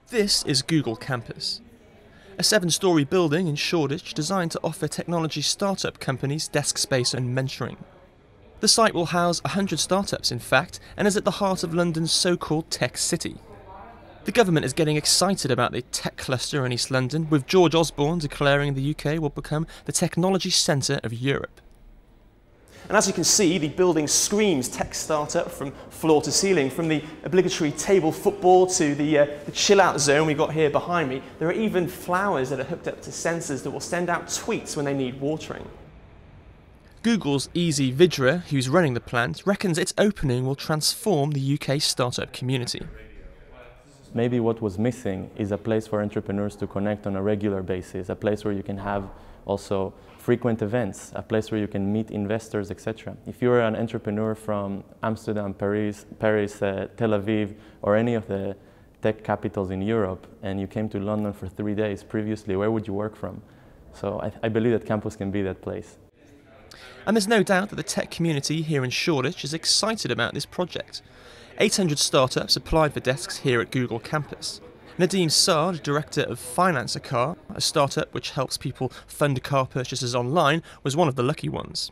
This is Google Campus, a 7-storey building in Shoreditch designed to offer technology startup companies desk space and mentoring. The site will house 100 startups in fact, and is at the heart of London's so-called tech city. The government is getting excited about the tech cluster in East London, with George Osborne declaring the UK will become the technology centre of Europe. And as you can see, the building screams tech startup from floor to ceiling, from the obligatory table football to the chill-out zone we've got here behind me. There are even flowers that are hooked up to sensors that will send out tweets when they need watering. Google's Easy Vidra, who's running the plant, reckons its opening will transform the UK startup community. Maybe what was missing is a place for entrepreneurs to connect on a regular basis, a place where you can have also frequent events, a place where you can meet investors, etc. If you're an entrepreneur from Amsterdam, Paris, Tel Aviv, or any of the tech capitals in Europe, and you came to London for 3 days previously, where would you work from? So I believe that campus can be that place. And there's no doubt that the tech community here in Shoreditch is excited about this project. 800 startups applied for desks here at Google Campus. Nadeem Saad, director of Finance a Car, a startup which helps people fund car purchases online, was one of the lucky ones.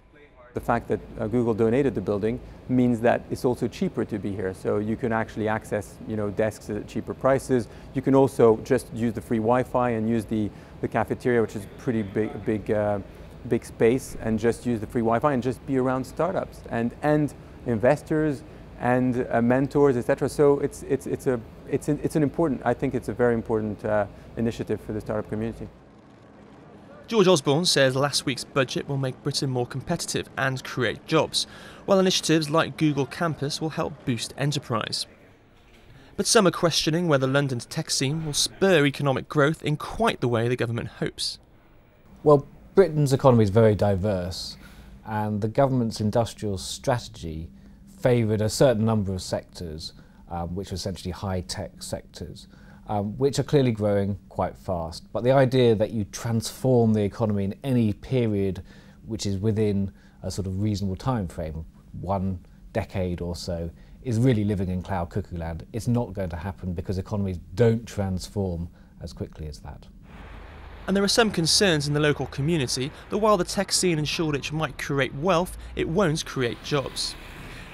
The fact that Google donated the building means that it's also cheaper to be here. So you can actually access, desks at cheaper prices. You can also just use the free Wi-Fi and use the cafeteria, which is a pretty big space, and just use the free Wi-Fi and just be around startups and investors and mentors, etc. So it's an important, I think it's a very important initiative for the startup community. George Osborne says last week's budget will make Britain more competitive and create jobs, while initiatives like Google Campus will help boost enterprise. But some are questioning whether London's tech scene will spur economic growth in quite the way the government hopes. Well, Britain's economy is very diverse, and the government's industrial strategy favoured a certain number of sectors, which are essentially high-tech sectors, which are clearly growing quite fast. But the idea that you transform the economy in any period which is within a sort of reasonable time frame, 1 decade or so, is really living in cloud cuckoo land. It's not going to happen because economies don't transform as quickly as that. And there are some concerns in the local community that while the tech scene in Shoreditch might create wealth, it won't create jobs.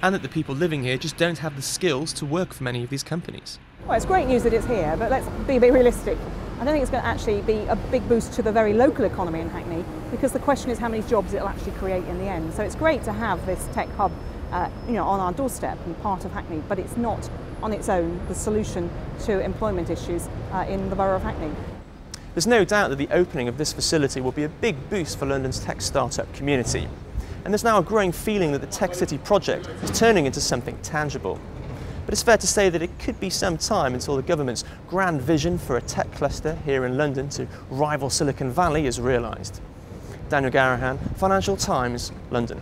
And that the people living here just don't have the skills to work for many of these companies. Well, it's great news that it's here, but let's be a bit realistic. I don't think it's going to actually be a big boost to the very local economy in Hackney, because the question is how many jobs it'll actually create in the end. So it's great to have this tech hub on our doorstep and part of Hackney, but it's not on its own the solution to employment issues in the borough of Hackney. There's no doubt that the opening of this facility will be a big boost for London's tech startup community. And there's now a growing feeling that the Tech City project is turning into something tangible. But it's fair to say that it could be some time until the government's grand vision for a tech cluster here in London to rival Silicon Valley is realised. Daniel Garrahan, Financial Times, London.